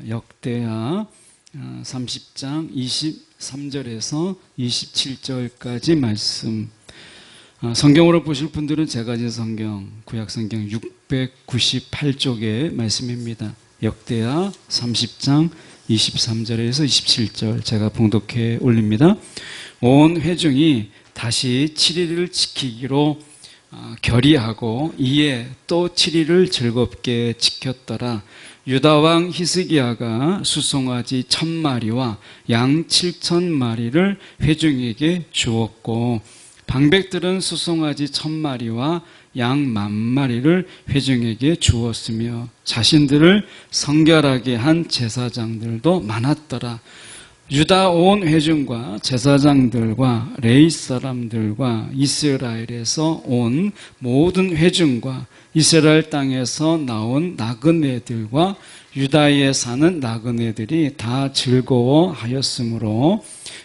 역대하 30장 23절에서 27절까지 말씀. 성경으로 보실 분들은 제가 진 성경, 구약성경 698쪽의 말씀입니다. 역대하 30장 23절에서 27절 제가 봉독해 올립니다. 온 회중이 다시 7일을 지키기로 결의하고 이에 또 7일을 즐겁게 지켰더라. 유다왕 히스기야가 수송아지 1000마리와 양 7000마리를 회중에게 주었고 방백들은 수송아지 1000마리와 양 10,000마리를 회중에게 주었으며 자신들을 성결하게 한 제사장들도 많았더라. 유다 온 회중과 제사장들과 레위 사람들과 이스라엘에서 온 모든 회중과 이스라엘 땅에서 나온 나그네들과 유다에 사는 나그네들이 다 즐거워하였으므로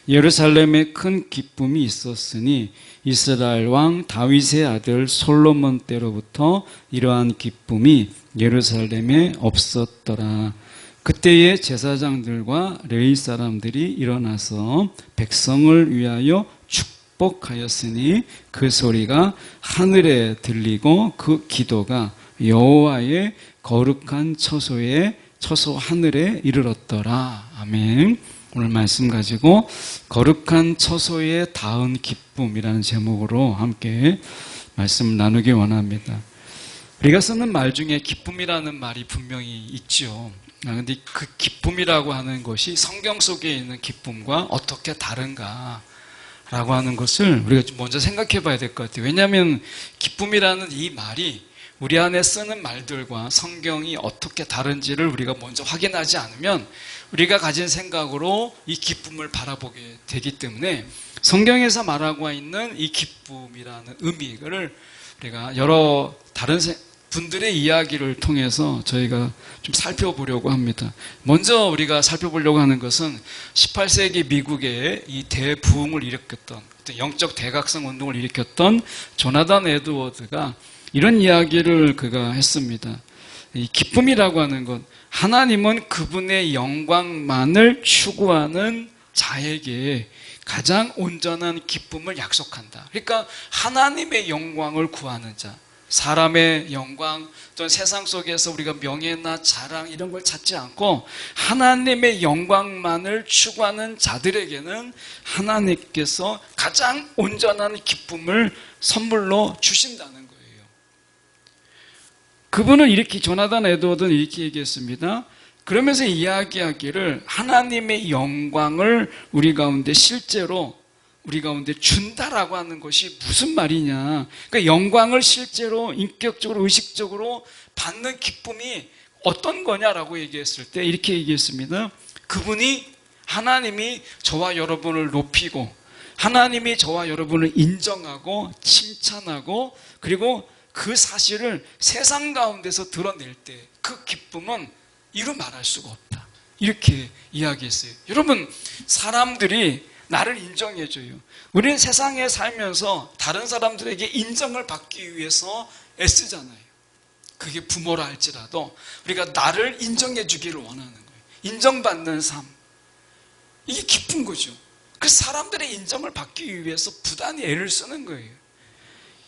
예루살렘에 큰 기쁨이 있었으니 이스라엘 왕 다윗의 아들 솔로몬 때로부터 이러한 기쁨이 예루살렘에 없었더라. 그때의 제사장들과 레위 사람들이 일어나서 백성을 위하여 축복하였으니 그 소리가 하늘에 들리고 그 기도가 여호와의 거룩한 처소 하늘에 이르렀더라. 아멘. 오늘 말씀 가지고 거룩한 처소에 닿은 기쁨이라는 제목으로 함께 말씀 나누기 원합니다. 우리가 쓰는 말 중에 기쁨이라는 말이 분명히 있죠. 그런데 그 기쁨이라고 하는 것이 성경 속에 있는 기쁨과 어떻게 다른가 라고 하는 것을 우리가 좀 먼저 생각해 봐야 될 것 같아요. 왜냐하면 기쁨이라는 이 말이 우리 안에 쓰는 말들과 성경이 어떻게 다른지를 우리가 먼저 확인하지 않으면 우리가 가진 생각으로 이 기쁨을 바라보게 되기 때문에 성경에서 말하고 있는 이 기쁨이라는 의미를 우리가 여러 다른 분들의 이야기를 통해서 저희가 좀 살펴보려고 합니다. 먼저 우리가 살펴보려고 하는 것은 18세기 미국의 이 대부흥을 일으켰던 영적 대각성 운동을 일으켰던 조나단 에드워드가 이런 이야기를 그가 했습니다. 이 기쁨이라고 하는 것, 하나님은 그분의 영광만을 추구하는 자에게 가장 온전한 기쁨을 약속한다. 그러니까 하나님의 영광을 구하는 자, 사람의 영광 또는 세상 속에서 우리가 명예나 자랑 이런 걸 찾지 않고 하나님의 영광만을 추구하는 자들에게는 하나님께서 가장 온전한 기쁨을 선물로 주신다는 거예요. 그분은 이렇게 조나단 에드워드는 이렇게 얘기했습니다. 그러면서 이야기하기를 하나님의 영광을 우리 가운데 실제로 우리 가운데 준다라고 하는 것이 무슨 말이냐. 그러니까 영광을 실제로 인격적으로 의식적으로 받는 기쁨이 어떤 거냐라고 얘기했을 때 이렇게 얘기했습니다. 그분이 하나님이 저와 여러분을 높이고 하나님이 저와 여러분을 인정하고 칭찬하고 그리고 그 사실을 세상 가운데서 드러낼 때 그 기쁨은 이루 말할 수가 없다. 이렇게 이야기했어요. 여러분, 사람들이 나를 인정해줘요. 우리는 세상에 살면서 다른 사람들에게 인정을 받기 위해서 애쓰잖아요. 그게 부모라 할지라도 우리가 나를 인정해주기를 원하는 거예요. 인정받는 삶. 이게 기쁜 거죠. 그 사람들의 인정을 받기 위해서 부단히 애를 쓰는 거예요.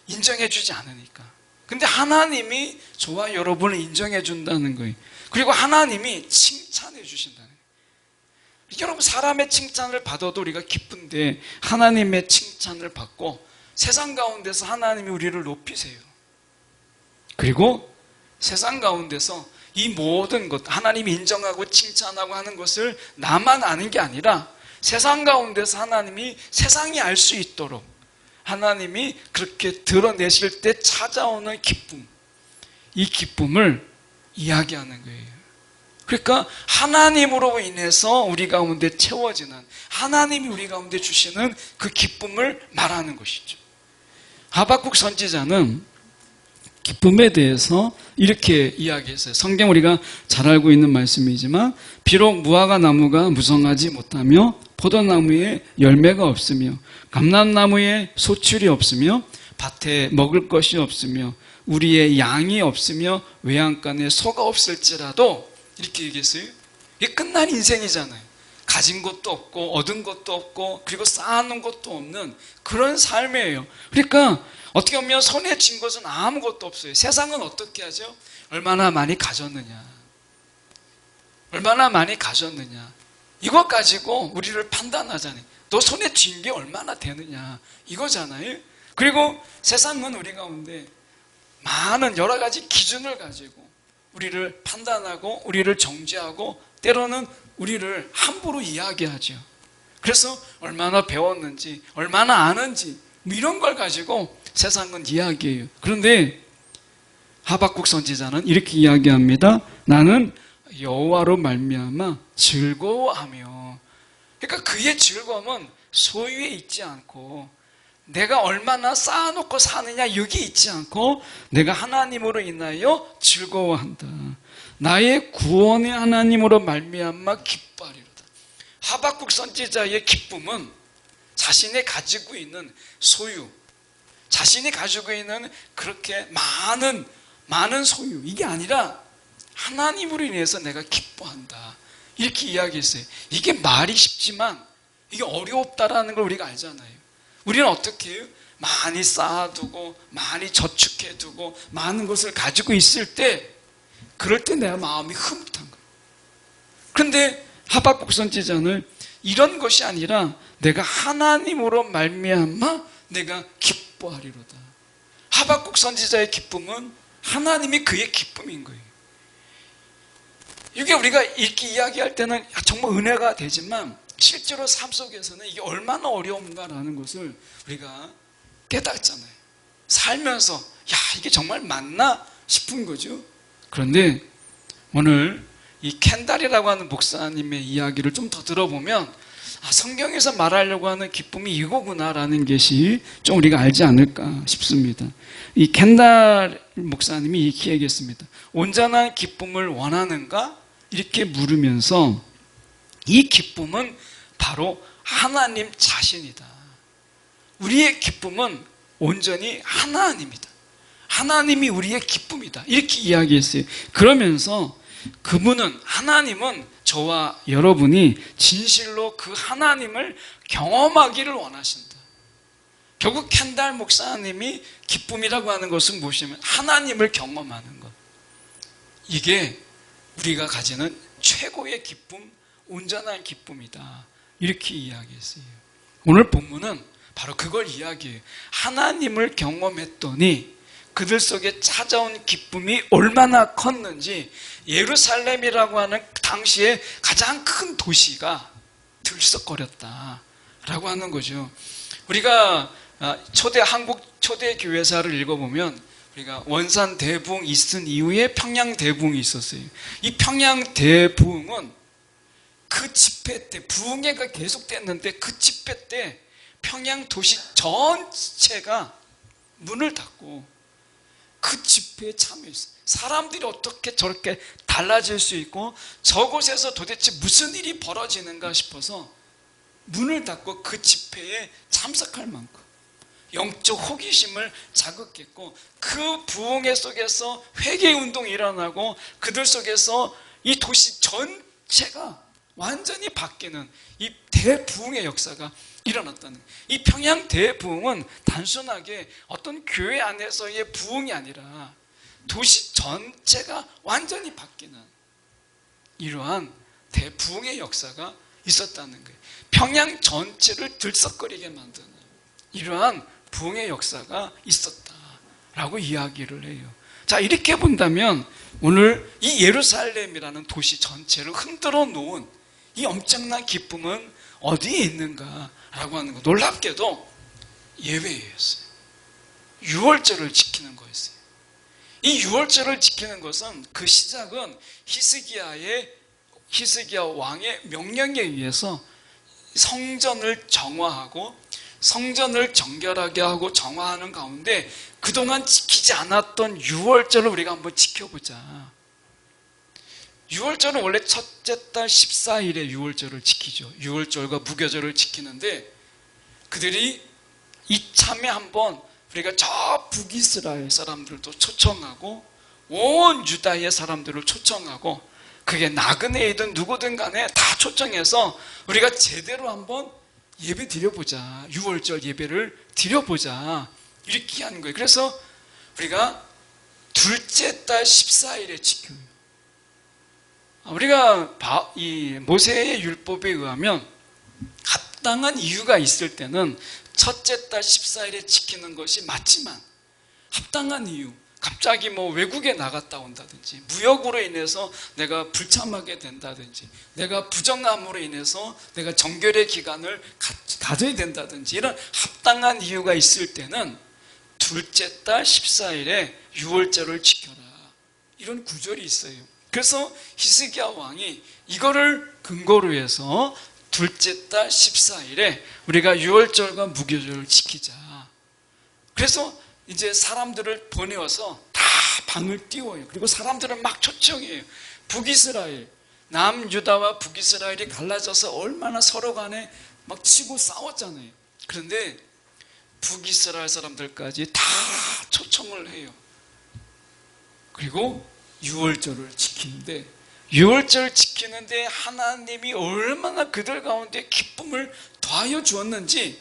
인정해주지 않으니까. 근데 하나님이 저와 여러분을 인정해준다는 거예요. 그리고 하나님이 칭찬해 주신다는 거예요. 여러분, 사람의 칭찬을 받아도 우리가 기쁜데 하나님의 칭찬을 받고 세상 가운데서 하나님이 우리를 높이세요. 그리고 세상 가운데서 이 모든 것, 하나님이 인정하고 칭찬하고 하는 것을 나만 아는 게 아니라 세상 가운데서 하나님이 세상이 알 수 있도록 하나님이 그렇게 드러내실 때 찾아오는 기쁨, 이 기쁨을 이야기하는 거예요. 그러니까 하나님으로 인해서 우리 가운데 채워지는, 하나님이 우리 가운데 주시는 그 기쁨을 말하는 것이죠. 하박국 선지자는 기쁨에 대해서 이렇게 이야기했어요. 성경 우리가 잘 알고 있는 말씀이지만 비록 무화과 나무가 무성하지 못하며 포도나무에 열매가 없으며 감람나무에 소출이 없으며 밭에 먹을 것이 없으며 우리의 양이 없으며 외양간에 소가 없을지라도 이렇게 얘기했어요. 이게 끝난 인생이잖아요. 가진 것도 없고 얻은 것도 없고 그리고 쌓아놓은 것도 없는 그런 삶이에요. 그러니까 어떻게 보면 손에 쥔 것은 아무것도 없어요. 세상은 어떻게 하죠? 얼마나 많이 가졌느냐, 얼마나 많이 가졌느냐, 이것 가지고 우리를 판단하잖아요. 너 손에 쥔 게 얼마나 되느냐, 이거잖아요. 그리고 세상은 우리 가운데 많은 여러 가지 기준을 가지고 우리를 판단하고 우리를 정죄하고 때로는 우리를 함부로 이야기하죠. 그래서 얼마나 배웠는지, 얼마나 아는지 뭐 이런 걸 가지고 세상은 이야기해요. 그런데 하박국 선지자는 이렇게 이야기합니다. 나는 여호와로 말미암아 즐거워하며. 그러니까 그의 즐거움은 소유에 있지 않고 내가 얼마나 쌓아놓고 사느냐 여기 있지 않고 내가 하나님으로 인하여 즐거워한다. 나의 구원의 하나님으로 말미암아 기뻐하리로다. 하박국 선지자의 기쁨은 자신이 가지고 있는 소유, 자신이 가지고 있는 그렇게 많은 소유, 이게 아니라 하나님으로 인해서 내가 기뻐한다, 이렇게 이야기했어요. 이게 말이 쉽지만 이게 어렵다라는 걸 우리가 알잖아요. 우리는 어떻게 해요? 많이 쌓아두고 많이 저축해두고 많은 것을 가지고 있을 때 그럴 때 내 마음이 흐뭇한 거예요. 그런데 하박국 선지자는 이런 것이 아니라 내가 하나님으로 말미암아 내가 기뻐하리로다. 하박국 선지자의 기쁨은 하나님이 그의 기쁨인 거예요. 이게 우리가 이렇게 이야기할 때는 정말 은혜가 되지만 실제로 삶 속에서는 이게 얼마나 어려운가라는 것을 우리가 깨닫잖아요. 살면서 야, 이게 정말 맞나 싶은 거죠. 그런데 오늘 이 켄달이라고 하는 목사님의 이야기를 좀 더 들어보면 성경에서 말하려고 하는 기쁨이 이거구나라는 것이 좀 우리가 알지 않을까 싶습니다. 이 켄달 목사님이 이렇게 얘기했습니다. 온전한 기쁨을 원하는가? 이렇게 물으면서 이 기쁨은 바로 하나님 자신이다. 우리의 기쁨은 온전히 하나님이다. 하나님이 우리의 기쁨이다. 이렇게 이야기했어요. 그러면서 그분은, 하나님은 저와 여러분이 진실로 그 하나님을 경험하기를 원하신다. 결국 켄달 목사님이 기쁨이라고 하는 것은 무엇이냐면 하나님을 경험하는 것. 이게 우리가 가지는 최고의 기쁨, 온전한 기쁨이다. 이렇게 이야기했어요. 오늘 본문은 바로 그걸 이야기해요. 하나님을 경험했더니 그들 속에 찾아온 기쁨이 얼마나 컸는지 예루살렘이라고 하는 당시에 가장 큰 도시가 들썩거렸다라고 하는 거죠. 우리가 한국 초대 교회사를 읽어보면 우리가 원산 대부흥 있은 이후에 평양 대부흥이 있었어요. 이 평양 대부흥은 그 집회 때, 부흥회가 계속됐는데 그 집회 때 평양 도시 전체가 문을 닫고 그 집회에 참여했어요. 사람들이 어떻게 저렇게 달라질 수 있고 저곳에서 도대체 무슨 일이 벌어지는가 싶어서 문을 닫고 그 집회에 참석할 만큼 영적 호기심을 자극했고 그 부흥회 속에서 회개운동이 일어나고 그들 속에서 이 도시 전체가 완전히 바뀌는 이 대부흥의 역사가 일어났다는 거예요. 이 평양 대부흥은 단순하게 어떤 교회 안에서의 부흥이 아니라 도시 전체가 완전히 바뀌는 이러한 대부흥의 역사가 있었다는 거예요. 평양 전체를 들썩거리게 만드는 이러한 부흥의 역사가 있었다라고 이야기를 해요. 자, 이렇게 본다면 오늘 이 예루살렘이라는 도시 전체를 흔들어 놓은 이 엄청난 기쁨은 어디에 있는가라고 하는 거. 놀랍게도 예배였어요. 유월절을 지키는 거였어요. 이 유월절을 지키는 것은 그 시작은 히스기야 왕의 명령에 의해서 성전을 정화하고 성전을 정결하게 하고 정화하는 가운데 그동안 지키지 않았던 유월절을 우리가 한번 지켜보자. 유월절은 원래 첫째 달 14일에 유월절을 지키죠. 유월절과 무교절을 지키는데 그들이 이참에 한번 우리가 저 북이스라엘 사람들도 초청하고 온 유다의 사람들을 초청하고 그게 나그네이든 누구든 간에 다 초청해서 우리가 제대로 한번 예배 드려보자. 6월절 예배를 드려보자. 이렇게 하는 거예요. 그래서 우리가 둘째 달 14일에 지켜요. 우리가 이 모세의 율법에 의하면 합당한 이유가 있을 때는 첫째 달 14일에 지키는 것이 맞지만, 합당한 이유, 갑자기 외국에 나갔다 온다든지, 무역으로 인해서 내가 불참하게 된다든지, 내가 부정함으로 인해서 내가 정결의 기간을 가져야 된다든지, 이런 합당한 이유가 있을 때는 둘째 달 14일에 유월절을 지켜라, 이런 구절이 있어요. 그래서 히스기야 왕이 이거를 근거로 해서 둘째 달 14일에 우리가 유월절과 무교절을 지키자. 그래서 이제 사람들을 보내어서 다 방을 띄워요. 그리고 사람들은 막 초청해요. 북이스라엘, 남유다와 북이스라엘이 갈라져서 얼마나 서로 간에 막 치고 싸웠잖아요. 그런데 북이스라엘 사람들까지 다 초청을 해요. 그리고 유월절을 지키는데, 유월절 지키는데 하나님이 얼마나 그들 가운데 기쁨을 더하여 주었는지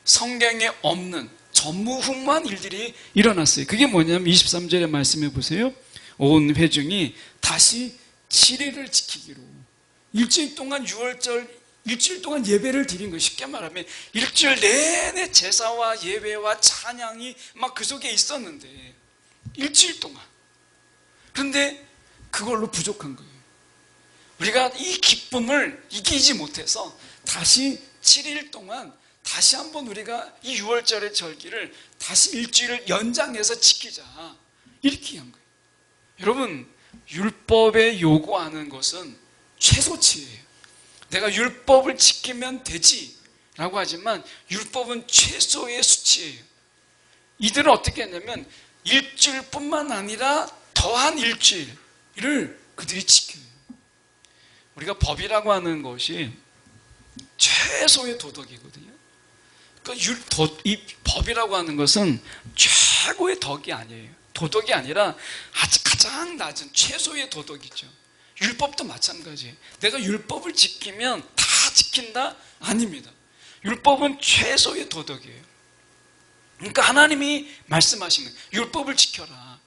성경에 없는 전무후무한 일들이 일어났어요. 그게 뭐냐면 23절의 말씀해 보세요. 온 회중이 다시 7일을 지키기로, 일주일 동안 유월절 일주일 동안 예배를 드린 거예요. 쉽게 말하면 일주일 내내 제사와 예배와 찬양이 막 그 속에 있었는데, 일주일 동안. 그런데 그걸로 부족한 거예요. 우리가 이 기쁨을 이기지 못해서 다시 7일 동안 다시 한번 우리가 이 6월절의 절기를 다시 일주일을 연장해서 지키자, 이렇게 한 거예요. 여러분, 율법에 요구하는 것은 최소치예요. 내가 율법을 지키면 되지 라고 하지만 율법은 최소의 수치예요. 이들은 어떻게 했냐면 일주일뿐만 아니라 더한 일주일을 그들이 지켜요. 우리가 법이라고 하는 것이 최소의 도덕이거든요. 그러니까 이 법이라고 하는 것은 최고의 덕이 아니에요. 도덕이 아니라 아주 가장 낮은 최소의 도덕이죠. 율법도 마찬가지예요. 내가 율법을 지키면 다 지킨다? 아닙니다. 율법은 최소의 도덕이에요. 그러니까 하나님이 말씀하신 거예요. 율법을 지켜라.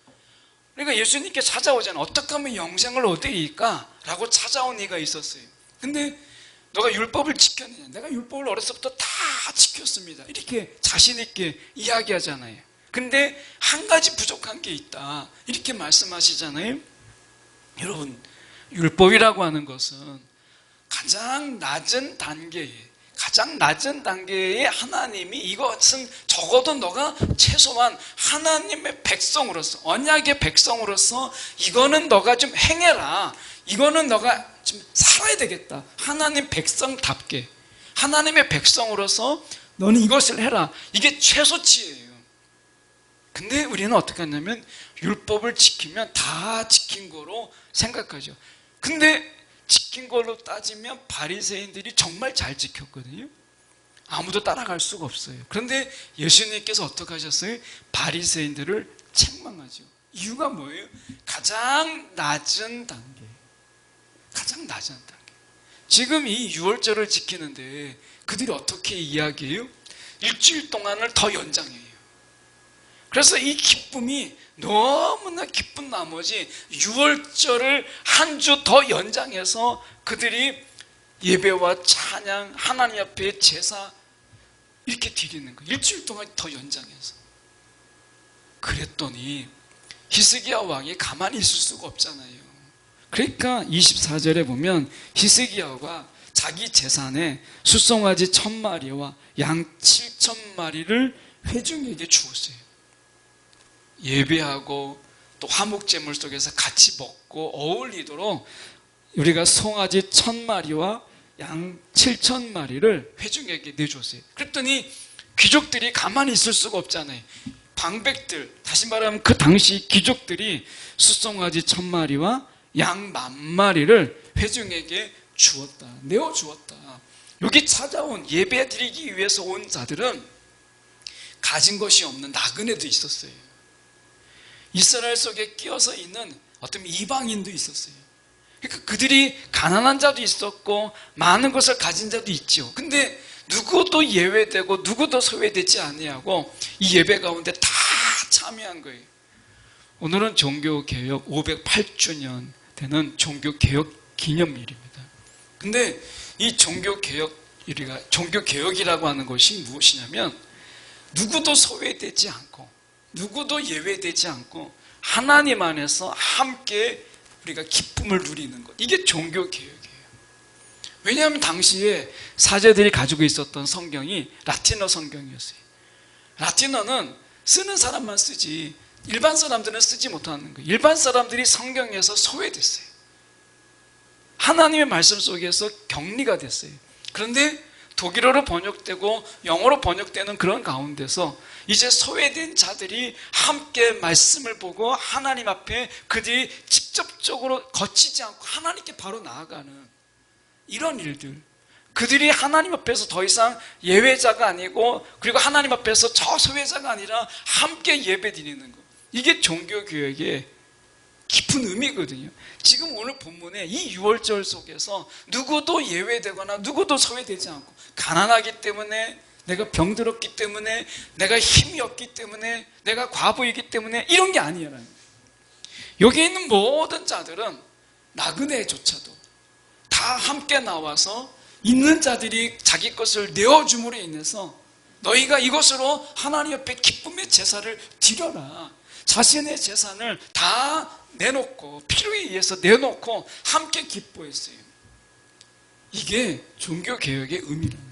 그러니까 예수님께 찾아오잖아요. 어떻게 하면 영생을 얻으리까? 라고 찾아온 이가 있었어요. 근데 너가 율법을 지켰느냐? 내가 율법을 어려서부터 다 지켰습니다. 이렇게 자신 있게 이야기하잖아요. 근데 한 가지 부족한 게 있다, 이렇게 말씀하시잖아요. 여러분, 율법이라고 하는 것은 가장 낮은 단계에 하나님이 이것은 적어도 너가 최소한 하나님의 백성으로서, 언약의 백성으로서 이거는 너가 좀 행해라, 이거는 너가 좀 살아야 되겠다, 하나님 백성답게 하나님의 백성으로서 너는 이것을 해라, 이게 최소치예요. 근데 우리는 어떻게 하냐면 율법을 지키면 다 지킨 거로 생각하죠. 근데 지킨 걸로 따지면 바리새인들이 정말 잘 지켰거든요. 아무도 따라갈 수가 없어요. 그런데 예수님께서 어떻게 하셨어요? 바리새인들을 책망하죠. 이유가 뭐예요? 가장 낮은 단계. 지금 이 유월절을 지키는데 그들이 어떻게 이야기해요? 일주일 동안을 더 연장해요. 그래서 이 기쁨이 너무나 기쁜 나머지 6월절을 한 주 더 연장해서 그들이 예배와 찬양, 하나님 앞에 제사 이렇게 드리는 거예요. 일주일 동안 더 연장해서. 그랬더니 히스기야 왕이 가만히 있을 수가 없잖아요. 그러니까 24절에 보면 히스기야가 자기 재산에 숫송아지 1000마리와 양 7000마리를 회중에게 주었어요. 예배하고 또 화목제물 속에서 같이 먹고 어울리도록 우리가 송아지 1000마리와 양 7000마리를 회중에게 내줬어요. 그랬더니 귀족들이 가만히 있을 수가 없잖아요. 방백들, 다시 말하면 그 당시 귀족들이 숫송아지 1000마리와 양 10,000마리를 회중에게 주었다, 내어주었다. 여기 찾아온, 예배 드리기 위해서 온 자들은 가진 것이 없는 나그네도 있었어요. 이스라엘 속에 끼어서 있는 어떤 이방인도 있었어요. 그러니까 그들이 가난한 자도 있었고 많은 것을 가진 자도 있죠. 근데 누구도 예외되고 누구도 소외되지 아니하고 이 예배 가운데 다 참여한 거예요. 오늘은 종교개혁 508주년 되는 종교개혁 기념일입니다. 근데 이 종교개혁이라고 하는 것이 무엇이냐면 누구도 소외되지 않고 누구도 예외되지 않고 하나님 안에서 함께 우리가 기쁨을 누리는 것. 이게 종교개혁이에요. 왜냐하면 당시에 사제들이 가지고 있었던 성경이 라틴어 성경이었어요. 라틴어는 쓰는 사람만 쓰지 일반 사람들은 쓰지 못하는 거예요. 일반 사람들이 성경에서 소외됐어요. 하나님의 말씀 속에서 격리가 됐어요. 그런데 독일어로 번역되고 영어로 번역되는 그런 가운데서 이제 소외된 자들이 함께 말씀을 보고 하나님 앞에 그들이 직접적으로 거치지 않고 하나님께 바로 나아가는 이런 일들, 그들이 하나님 앞에서 더 이상 예외자가 아니고 그리고 하나님 앞에서 저 소외자가 아니라 함께 예배드리는 것, 이게 종교개혁의 깊은 의미거든요. 지금 오늘 본문에 이 6월절 속에서 누구도 예외되거나 누구도 소외되지 않고 가난하기 때문에 내가 병들었기 때문에 내가 힘이 없기 때문에 내가 과부이기 때문에 이런 게 아니에요. 여기 있는 모든 자들은 나그네조차도 다 함께 나와서 있는 자들이 자기 것을 내어줌으로 인해서 너희가 이것으로 하나님 옆에 기쁨의 제사를 드려라. 자신의 재산을 다 내놓고 필요에 의해서 내놓고 함께 기뻐했어요. 이게 종교개혁의 의미랍니다.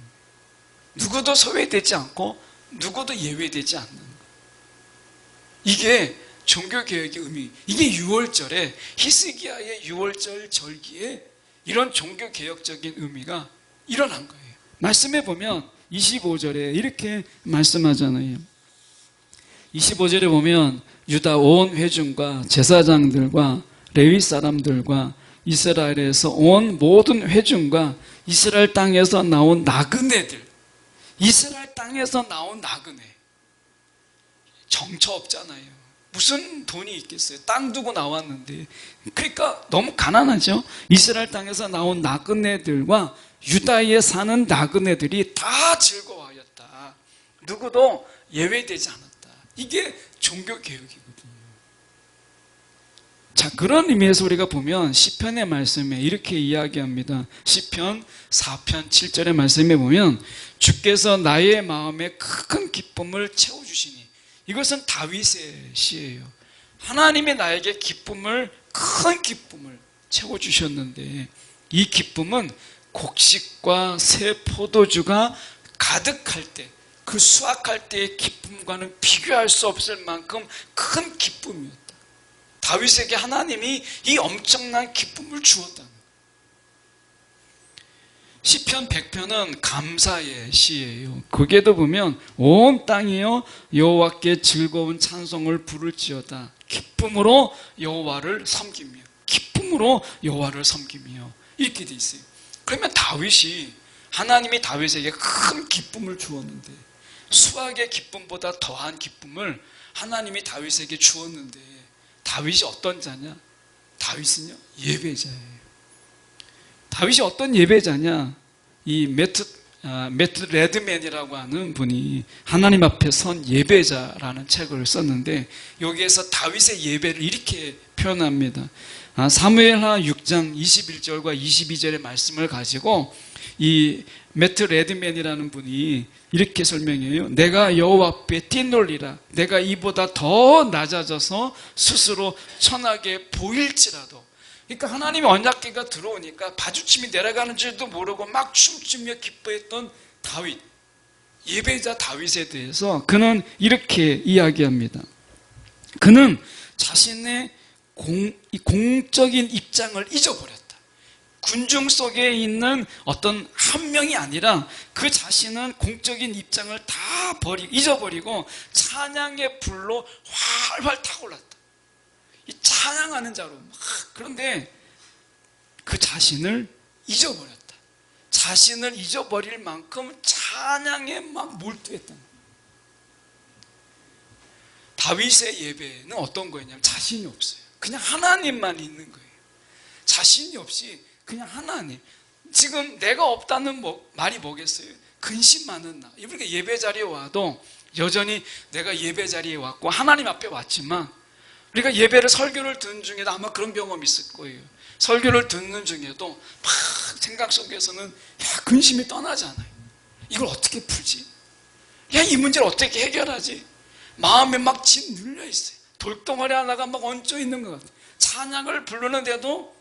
누구도 소외되지 않고 누구도 예외되지 않는 것. 이게 종교개혁의 의미. 이게 6월절에 히스기야의 6월절 절기에 이런 종교개혁적인 의미가 일어난 거예요. 말씀해 보면 25절에 이렇게 말씀하잖아요. 25절에 보면 유다 온 회중과 제사장들과 레위 사람들과 이스라엘에서 온 모든 회중과 이스라엘 땅에서 나온 나그네들, 이스라엘 땅에서 나온 나그네, 정처 없잖아요. 무슨 돈이 있겠어요? 땅 두고 나왔는데. 그러니까 너무 가난하죠. 이스라엘 땅에서 나온 나그네들과 유다에 사는 나그네들이 다 즐거워하였다. 누구도 예외되지 않았다. 이게 종교개혁이거든요. 자, 그런 의미에서 우리가 보면 시편의 말씀에 이렇게 이야기합니다. 시편 4편 7절의 말씀에 보면 주께서 나의 마음에 큰 기쁨을 채워주시니, 이것은 다윗의 시예요. 하나님이 나에게 큰 기쁨을 채워주셨는데 이 기쁨은 곡식과 새 포도주가 가득할 때, 그 수확할 때의 기쁨과는 비교할 수 없을 만큼 큰 기쁨이었다. 다윗에게 하나님이 이 엄청난 기쁨을 주었다는 거예요. 시편 100편은 감사의 시예요. 거기에도 보면 온 땅이여 여호와께 즐거운 찬송을 부를지어다. 기쁨으로 여호와를 섬기며, 기쁨으로 여호와를 섬기며, 이렇게 돼 있어요. 그러면 다윗이, 하나님이 다윗에게 큰 기쁨을 주었는데, 수확의 기쁨보다 더한 기쁨을 하나님이 다윗에게 주었는데, 다윗이 어떤 자냐? 다윗은요, 예배자예요. 다윗이 어떤 예배자냐? 이 매트 레드맨이라고 하는 분이 하나님 앞에 선 예배자라는 책을 썼는데, 여기에서 다윗의 예배를 이렇게 표현합니다. 사무엘하 6장 21절과 22절의 말씀을 가지고 이 매트 레드맨이라는 분이 이렇게 설명해요. 내가 여호와 앞에 뛰놀리라. 내가 이보다 더 낮아져서 스스로 천하게 보일지라도. 그러니까 하나님의 언약궤가 들어오니까 바주침이 내려가는 줄도 모르고 막 춤추며 기뻐했던 다윗, 예배자 다윗에 대해서 그는 이렇게 이야기합니다. 그는 자신의 공적인 입장을 잊어버렸다. 군중 속에 있는 어떤 한 명이 아니라 그 자신은 공적인 입장을 다 잊어버리고 찬양의 불로 활활 타올랐다. 이 찬양하는 자로. 그런데 그 자신을 잊어버렸다. 자신을 잊어버릴 만큼 찬양에 막 몰두했다. 다윗의 예배는 어떤 거였냐면 자신이 없어요. 그냥 하나님만 있는 거예요. 자신이 없이 그냥 하나님, 지금 내가 없다는 말이 뭐겠어요? 근심 많은 나. 우리가 예배 자리에 와도 여전히 내가 예배 자리에 왔고 하나님 앞에 왔지만, 우리가 예배를 설교를 듣는 중에도 아마 그런 경험이 있을 거예요. 설교를 듣는 중에도 막 생각 속에서는 근심이 떠나지 않아요. 이걸 어떻게 풀지? 이 문제를 어떻게 해결하지? 마음에 막 진 눌려 있어요. 돌덩어리 하나가 막 얹혀 있는 것 같아요. 찬양을 부르는데도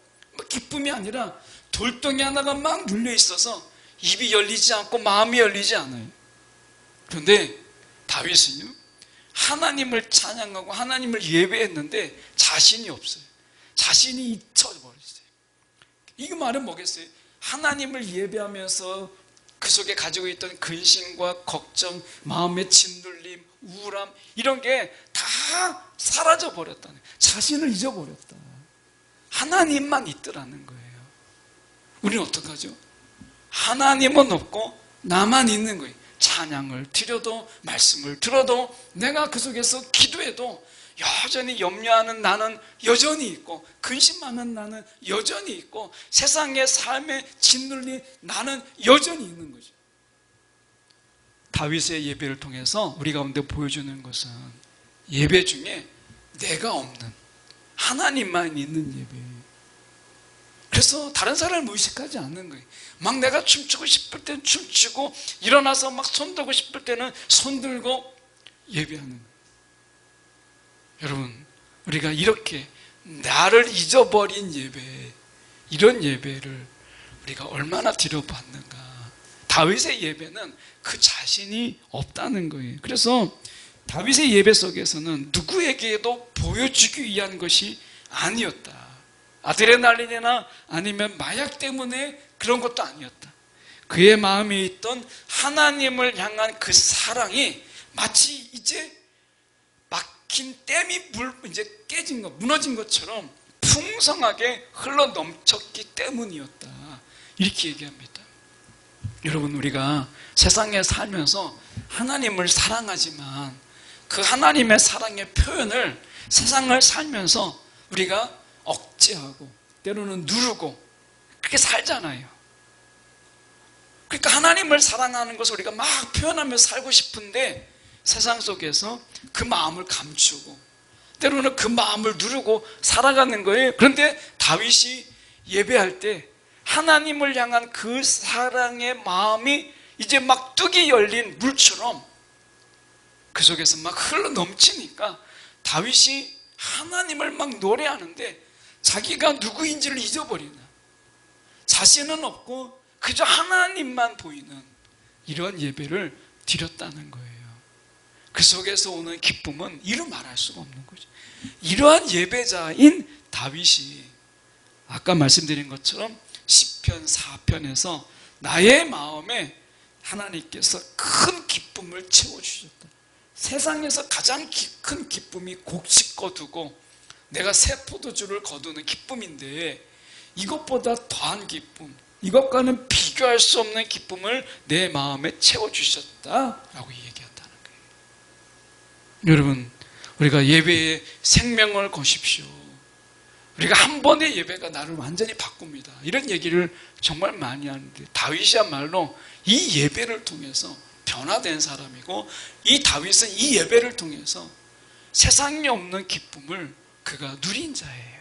기쁨이 아니라 돌덩이 하나가 막 눌려 있어서 입이 열리지 않고 마음이 열리지 않아요. 그런데 다윗은요, 하나님을 찬양하고 하나님을 예배했는데 자신이 없어요. 자신이 잊혀버렸어요. 이거 말은 뭐겠어요? 하나님을 예배하면서 그 속에 가지고 있던 근심과 걱정, 마음의 짓눌림, 우울함, 이런 게 다 사라져 버렸다는 거예요. 자신을 잊어버렸다. 하나님만 있더라는 거예요. 우리는 어떡하죠? 하나님은 없고 나만 있는 거예요. 찬양을 드려도 말씀을 들어도 내가 그 속에서 기도해도 여전히 염려하는 나는 여전히 있고, 근심 많은 나는 여전히 있고, 세상의 삶에 짓눌린 나는 여전히 있는 거죠. 다윗의 예배를 통해서 우리 가운데 보여주는 것은 예배 중에 내가 없는 하나님만 있는 예배예요. 그래서 다른 사람을 의식하지 않는 거예요. 막 내가 춤추고 싶을 때는 춤추고, 일어나서 막 손들고 싶을 때는 손들고 예배하는 거예요. 여러분, 우리가 이렇게 나를 잊어버린 예배, 이런 예배를 우리가 얼마나 드려봤는가. 다윗의 예배는 그 자신이 없다는 거예요. 그래서 다윗의 예배 속에서는 누구에게도 보여주기 위한 것이 아니었다. 아드레날린이나 아니면 마약 때문에 그런 것도 아니었다. 그의 마음에 있던 하나님을 향한 그 사랑이 마치 이제 막힌 댐이 이제 깨진 것, 무너진 것처럼 풍성하게 흘러 넘쳤기 때문이었다. 이렇게 얘기합니다. 여러분, 우리가 세상에 살면서 하나님을 사랑하지만 그 하나님의 사랑의 표현을 세상을 살면서 우리가 억제하고 때로는 누르고 그렇게 살잖아요. 그러니까 하나님을 사랑하는 것을 우리가 막 표현하면서 살고 싶은데 세상 속에서 그 마음을 감추고 때로는 그 마음을 누르고 살아가는 거예요. 그런데 다윗이 예배할 때 하나님을 향한 그 사랑의 마음이 이제 막 뚝이 열린 물처럼 그 속에서 막 흘러 넘치니까 다윗이 하나님을 막 노래하는데 자기가 누구인지를 잊어버리는, 자신은 없고 그저 하나님만 보이는 이런 예배를 드렸다는 거예요. 그 속에서 오는 기쁨은 이루 말할 수가 없는 거죠. 이러한 예배자인 다윗이 아까 말씀드린 것처럼 시편 4편에서 나의 마음에 하나님께서 큰 기쁨을 채워주셨다. 세상에서 가장 큰 기쁨이 곡식 거두고 내가 새 포도주를 거두는 기쁨인데 이것보다 더한 기쁨, 이것과는 비교할 수 없는 기쁨을 내 마음에 채워주셨다라고 얘기한다는 거예요. 여러분, 우리가 예배에 생명을 거십시오. 우리가 한 번의 예배가 나를 완전히 바꿉니다. 이런 얘기를 정말 많이 하는데 다윗이야말로 이 예배를 통해서 변화된 사람이고, 이 다윗은 이 예배를 통해서 세상에 없는 기쁨을 그가 누린 자예요.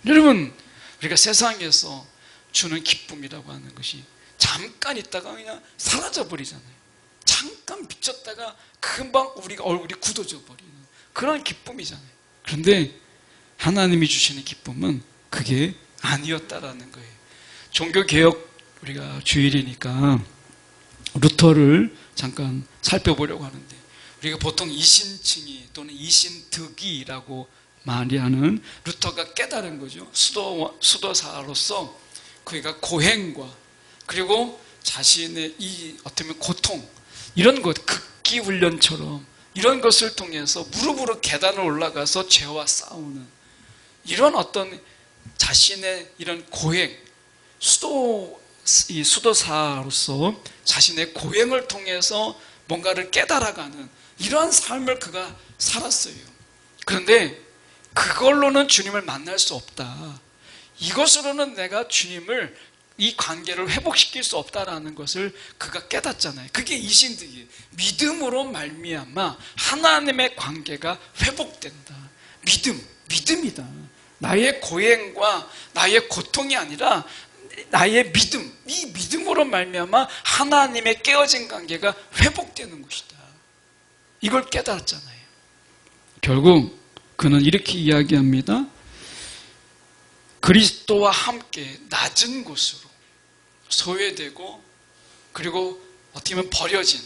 여러분, 우리가 세상에서 주는 기쁨이라고 하는 것이 잠깐 있다가 그냥 사라져 버리잖아요. 잠깐 비쳤다가 금방 우리가 얼굴이 굳어져 버리는 그런 기쁨이잖아요. 그런데 하나님이 주시는 기쁨은 그게 아니었다라는 거예요. 종교개혁 우리가 주일이니까 루터를 잠깐 살펴보려고 하는데, 우리가 보통 이신칭의 또는 이신득이라고 많이 하는 루터가 깨달은 거죠. 수도사로서 그가 고행과 그리고 자신의 이 어떻게 보면 고통, 이런 것, 극기훈련처럼 이런 것을 통해서 무릎으로 계단을 올라가서 죄와 싸우는 이런 어떤 자신의 이런 고행, 수도사로서 자신의 고행을 통해서 뭔가를 깨달아가는 이러한 삶을 그가 살았어요. 그런데 그걸로는 주님을 만날 수 없다. 이것으로는 내가 주님을 이 관계를 회복시킬 수 없다라는 것을 그가 깨닫잖아요. 그게 이신득이에요. 믿음으로 말미암아 하나님의 관계가 회복된다. 믿음이다. 나의 고행과 나의 고통이 아니라 나의 믿음, 이 믿음으로 말미암아 하나님의 깨어진 관계가 회복되는 것이다. 이걸 깨달았잖아요. 결국 그는 이렇게 이야기합니다. 그리스도와 함께 낮은 곳으로 소외되고 그리고 어떻게 보면 버려진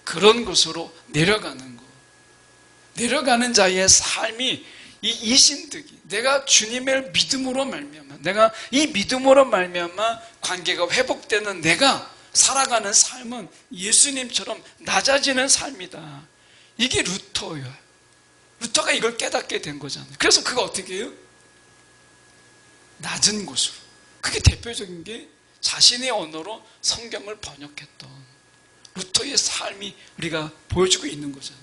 그런 곳으로 내려가는 것. 내려가는 자의 삶이 이 이신득이 내가 주님의 믿음으로 말미암아 내가 이 믿음으로 말미암아 관계가 회복되는 내가 살아가는 삶은 예수님처럼 낮아지는 삶이다. 이게 루터예요. 루터가 이걸 깨닫게 된 거잖아요. 그래서 그가 어떻게 해요? 낮은 곳으로. 그게 대표적인 게 자신의 언어로 성경을 번역했던 루터의 삶이 우리가 보여주고 있는 거잖아요.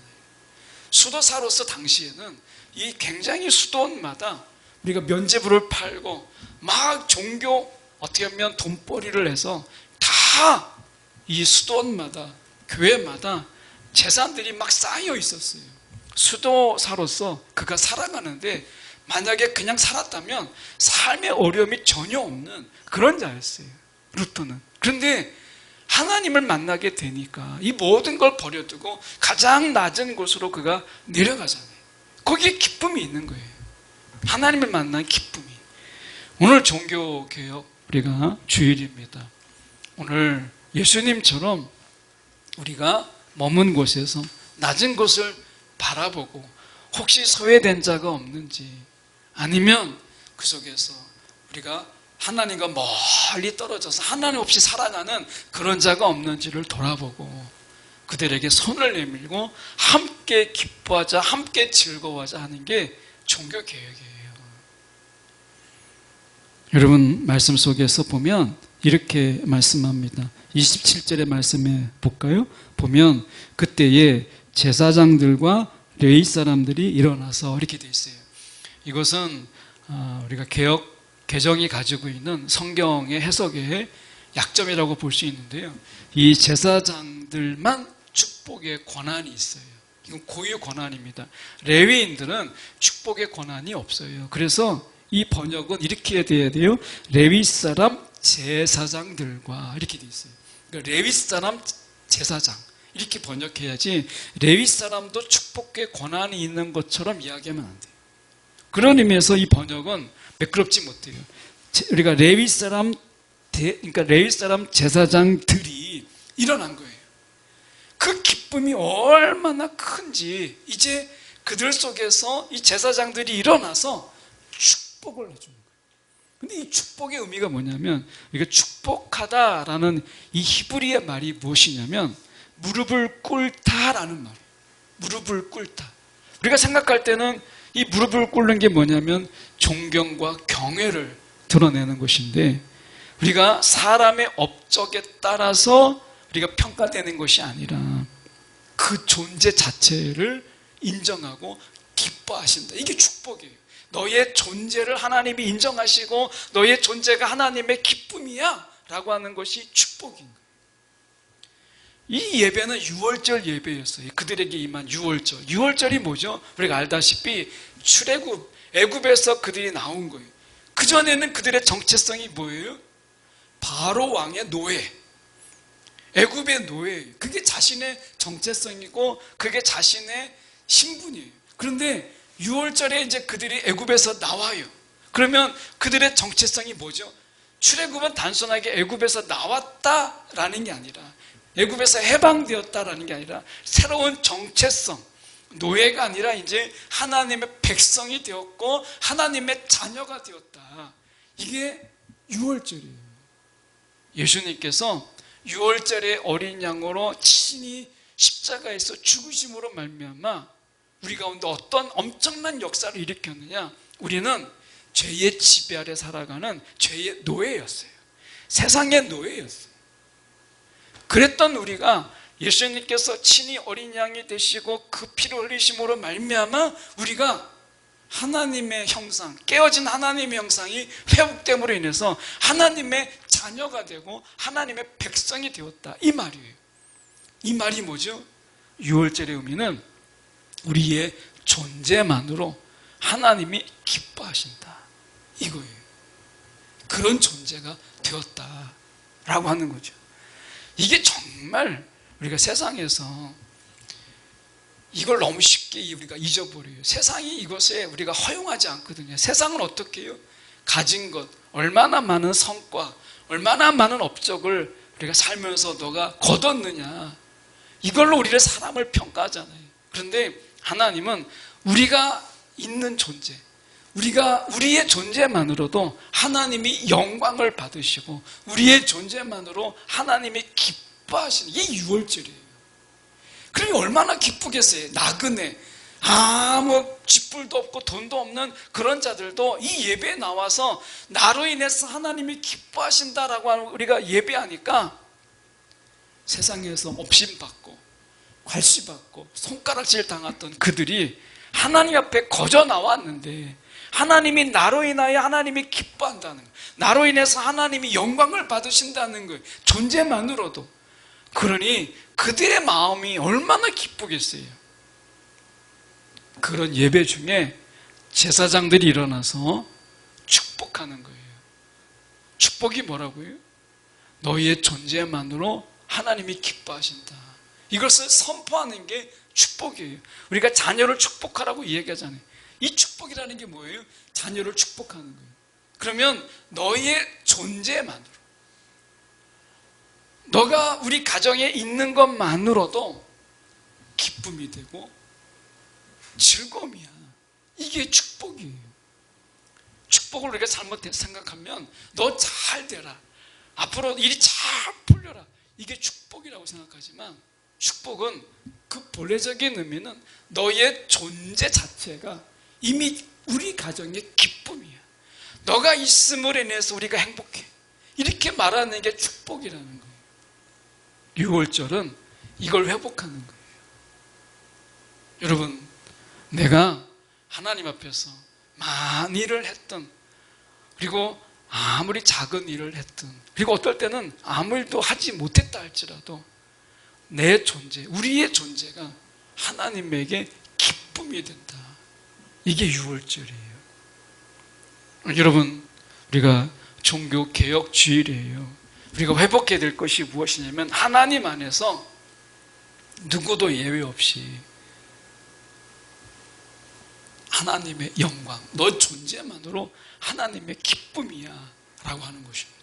수도사로서 당시에는 이 굉장히 수도원마다 우리가 면죄부를 팔고 막 종교 어떻게 보면 돈벌이를 해서 다 이 수도원마다 교회마다 재산들이 막 쌓여 있었어요. 수도사로서 그가 살아가는데 만약에 그냥 살았다면 삶의 어려움이 전혀 없는 그런 자였어요. 루터는. 그런데 하나님을 만나게 되니까 이 모든 걸 버려두고 가장 낮은 곳으로 그가 내려가잖아요. 거기에 기쁨이 있는 거예요. 하나님을 만난 기쁨이. 오늘 종교개혁 우리가 주일입니다. 오늘 예수님처럼 우리가 머문 곳에서 낮은 곳을 바라보고 혹시 소외된 자가 없는지 아니면 그 속에서 우리가 하나님과 멀리 떨어져서 하나님 없이 살아가는 그런 자가 없는지를 돌아보고 그들에게 손을 내밀고 함께 기뻐하자, 함께 즐거워하자 하는 게 종교개혁이에요. 여러분 말씀 속에서 보면 이렇게 말씀합니다. 27절의 말씀에 볼까요? 보면 그때에 제사장들과 레위 사람들이 일어나서 이렇게 돼 있어요. 이것은 우리가 개정이 가지고 있는 성경의 해석의 약점이라고 볼 수 있는데요. 이 제사장들만 축복의 권한이 있어요. 이건 고유 권한입니다. 레위인들은 축복의 권한이 없어요. 그래서 이 번역은 이렇게 돼야 돼요. 레위 사람 제사장들과 이렇게 돼 있어요. 그러니까 레위 사람 제사장 이렇게 번역해야지 레위 사람도 축복의 권한이 있는 것처럼 이야기하면 안 돼요. 그런 의미에서 이 번역은 매끄럽지 못해요. 우리가 레위 사람 제사장들이 일어난 거예요. 그 기쁨이 얼마나 큰지 이제 그들 속에서 이 제사장들이 일어나서 축복을 해주는 거예요. 근데 이 축복의 의미가 뭐냐면 우리가 축복하다라는 이 히브리의 말이 무엇이냐면 무릎을 꿇다라는 말이에요. 무릎을 꿇다. 우리가 생각할 때는 이 무릎을 꿇는 게 뭐냐면 존경과 경외를 드러내는 것인데 우리가 사람의 업적에 따라서 우리가 평가되는 것이 아니라 그 존재 자체를 인정하고 기뻐하신다. 이게 축복이에요. 너의 존재를 하나님이 인정하시고 너의 존재가 하나님의 기쁨이야 라고 하는 것이 축복인 거예요. 이 예배는 유월절 예배였어요. 그들에게 임한 유월절. 유월절이 뭐죠? 우리가 알다시피 출애굽, 애굽에서 그들이 나온 거예요. 그전에는 그들의 정체성이 뭐예요? 바로 왕의 노예. 애굽의 노예. 그게 자신의 정체성이고 그게 자신의 신분이에요. 그런데 6월절에 이제 그들이 애굽에서 나와요. 그러면 그들의 정체성이 뭐죠? 출애굽은 단순하게 애굽에서 나왔다라는 게 아니라 애굽에서 해방되었다라는 게 아니라 새로운 정체성, 노예가 아니라 이제 하나님의 백성이 되었고 하나님의 자녀가 되었다. 이게 6월절이에요. 예수님께서 6월절에 어린 양으로 친히 십자가에서 죽으심으로 말미암아 우리 가운데 어떤 엄청난 역사를 일으켰느냐? 우리는 죄의 지배 아래 살아가는 죄의 노예였어요. 세상의 노예였어요. 그랬던 우리가 예수님께서 친히 어린 양이 되시고 그 피를 흘리심으로 말미암아 우리가 하나님의 형상, 깨어진 하나님의 형상이 회복됨으로 인해서 하나님의 자녀가 되고 하나님의 백성이 되었다, 이 말이에요. 이 말이 뭐죠? 유월절의 의미는 우리의 존재만으로 하나님이 기뻐하신다, 이거예요. 그런 존재가 되었다라고 하는 거죠. 이게 정말 우리가 세상에서 이걸 너무 쉽게 우리가 잊어버려요. 세상이 이것에 우리가 허용하지 않거든요. 세상은 어떻게 해요? 가진 것, 얼마나 많은 성과, 얼마나 많은 업적을 우리가 살면서 너가 거뒀느냐, 이걸로 우리를 사람을 평가하잖아요. 그런데 하나님은 우리가 있는 존재, 우리의 존재만으로도 하나님이 영광을 받으시고 우리의 존재만으로 하나님이 기뻐하시는, 이게 유월절이에요. 그러니 얼마나 기쁘겠어요. 나그네, 아무 쥐뿔도 없고 돈도 없는 그런 자들도 이 예배에 나와서 나로 인해서 하나님이 기뻐하신다라고 우리가 예배하니까 세상에서 업신받고 괄시받고 손가락질 당했던 그들이 하나님 앞에 거저 나왔는데 하나님이 나로 인하여 하나님이 기뻐한다는 거예요. 나로 인해서 하나님이 영광을 받으신다는 거예요. 존재만으로도. 그러니 그들의 마음이 얼마나 기쁘겠어요. 그런 예배 중에 제사장들이 일어나서 축복하는 거예요. 축복이 뭐라고요? 너희의 존재만으로 하나님이 기뻐하신다. 이것을 선포하는 게 축복이에요. 우리가 자녀를 축복하라고 이야기하잖아요. 이 축복이라는 게 뭐예요? 자녀를 축복하는 거예요. 그러면 너희의 존재만으로, 너가 우리 가정에 있는 것만으로도 기쁨이 되고 즐거움이야. 이게 축복이에요. 축복을 우리가 잘못 생각하면 너 잘 되라, 앞으로 일이 잘 풀려라, 이게 축복이라고 생각하지만 축복은 그 본래적인 의미는 너의 존재 자체가 이미 우리 가정의 기쁨이야. 너가 있음으로 인해서 우리가 행복해, 이렇게 말하는 게 축복이라는 거예요. 유월절은 이걸 회복하는 거예요. 여러분, 내가 하나님 앞에서 많은 일을 했던, 그리고 아무리 작은 일을 했든, 그리고 어떨 때는 아무 일도 하지 못했다 할지라도 내 존재, 우리의 존재가 하나님에게 기쁨이 된다. 이게 유월절이에요. 여러분, 우리가 종교 개혁 주일이에요. 우리가 회복해야 될 것이 무엇이냐면 하나님 안에서 누구도 예외 없이 하나님의 영광, 너 존재만으로 하나님의 기쁨이야 라고 하는 것입니다.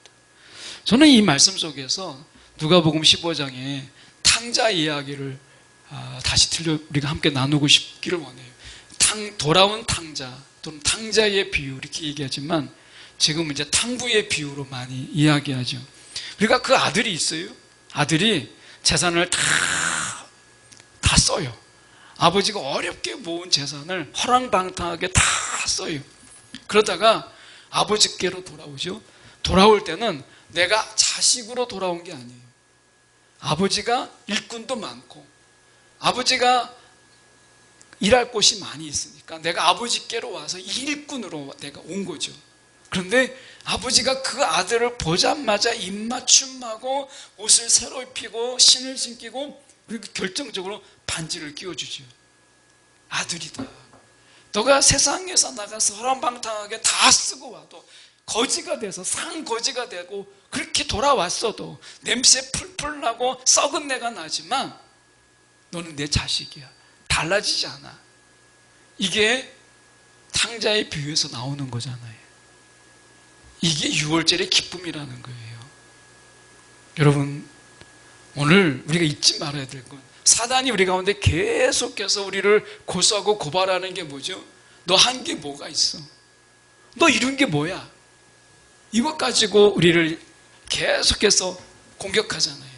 저는 이 말씀 속에서 누가복음 15장에 탕자 이야기를 다시 우리가 함께 나누고 싶기를 원해요. 돌아온 탕자 또는 탕자의 비유 이렇게 얘기하지만 지금 이제 탕부의 비유로 많이 이야기하죠. 그러니까 그 아들이 있어요. 아들이 재산을 다 써요. 아버지가 어렵게 모은 재산을 허랑방탕하게 다 써요. 그러다가 아버지께로 돌아오죠. 돌아올 때는 내가 자식으로 돌아온 게 아니에요. 아버지가 일꾼도 많고 아버지가 일할 곳이 많이 있으니까 내가 아버지께로 와서 일꾼으로 내가 온 거죠. 그런데 아버지가 그 아들을 보자마자 입맞춤하고 옷을 새로 입히고 신을 신기고 그리고 결정적으로 반지를 끼워주죠. 아들이다. 너가 세상에서 나가서 허랑방탕하게 다 쓰고 와도 거지가 돼서 상거지가 되고 그렇게 돌아왔어도 냄새 풀풀 나고 썩은 내가 나지만 너는 내 자식이야. 달라지지 않아. 이게 탕자의 비유에서 나오는 거잖아요. 이게 유월절의 기쁨이라는 거예요. 여러분, 오늘 우리가 잊지 말아야 될 건 사단이 우리 가운데 계속해서 우리를 고소하고 고발하는 게 뭐죠? 너 한 게 뭐가 있어? 너 이룬 게 뭐야? 이것 가지고 우리를 계속해서 공격하잖아요.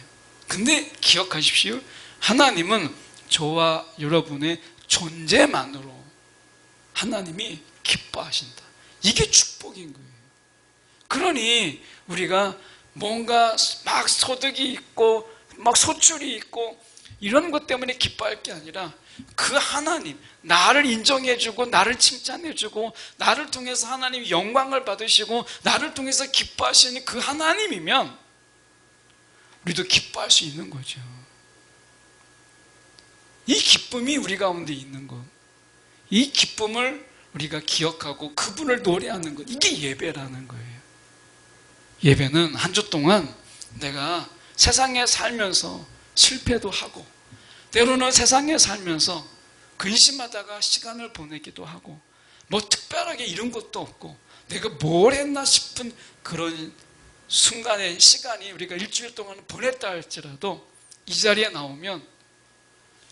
근데 기억하십시오. 하나님은 저와 여러분의 존재만으로 하나님이 기뻐하신다. 이게 축복인 거예요. 그러니 우리가 뭔가 막 소득이 있고 막 소출이 있고 이런 것 때문에 기뻐할 게 아니라 그 하나님, 나를 인정해주고 나를 칭찬해주고 나를 통해서 하나님이 영광을 받으시고 나를 통해서 기뻐하시는 그 하나님이면 우리도 기뻐할 수 있는 거죠. 이 기쁨이 우리 가운데 있는 것, 이 기쁨을 우리가 기억하고 그분을 노래하는 것, 이게 예배라는 거예요. 예배는 한 주 동안 내가 세상에 살면서 실패도 하고 때로는 세상에 살면서 근심하다가 시간을 보내기도 하고 뭐 특별하게 이런 것도 없고 내가 뭘 했나 싶은 그런 순간의 시간이 우리가 일주일 동안 보냈다 할지라도 이 자리에 나오면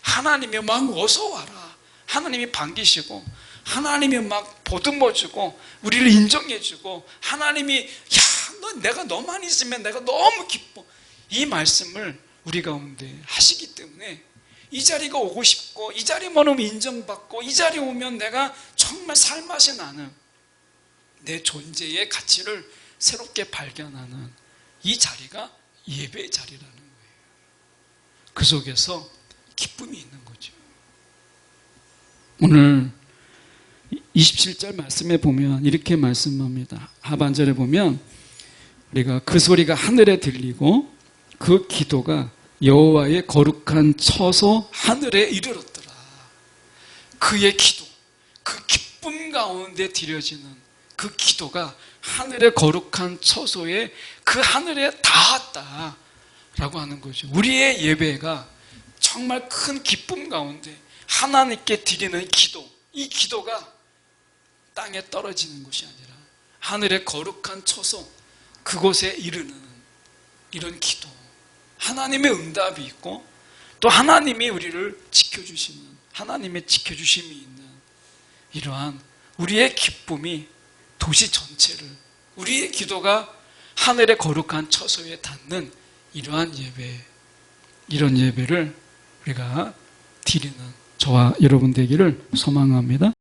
하나님이 막 어서 와라, 하나님이 반기시고 하나님이 막 보듬어주고 우리를 인정해주고 하나님이 내가 너만 있으면 내가 너무 기뻐, 이 말씀을 우리 가운데 하시기 때문에 이 자리가 오고 싶고 이 자리만 오면 인정받고 이 자리에 오면 내가 정말 살맛이 나는 내 존재의 가치를 새롭게 발견하는 이 자리가 예배의 자리라는 거예요. 그 속에서 기쁨이 있는 거죠. 오늘 27절 말씀에 보면 이렇게 말씀합니다. 하반절에 보면 우리가 그 소리가 하늘에 들리고 그 기도가 여호와의 거룩한 처소 하늘에 이르렀더라. 그의 기도, 그 기쁨 가운데 드려지는 그 기도가 하늘의 거룩한 처소에 그 하늘에 닿았다라고 하는 거죠. 우리의 예배가 정말 큰 기쁨 가운데 하나님께 드리는 기도, 이 기도가 땅에 떨어지는 것이 아니라 하늘의 거룩한 처소, 그곳에 이르는 이런 기도, 하나님의 응답이 있고 또 하나님이 우리를 지켜주시는, 하나님의 지켜주심이 있는 이러한 우리의 기쁨이 도시 전체를, 우리의 기도가 하늘의 거룩한 처소에 닿는 이러한 예배, 이런 예배를 우리가 드리는 저와 여러분 되기를 소망합니다.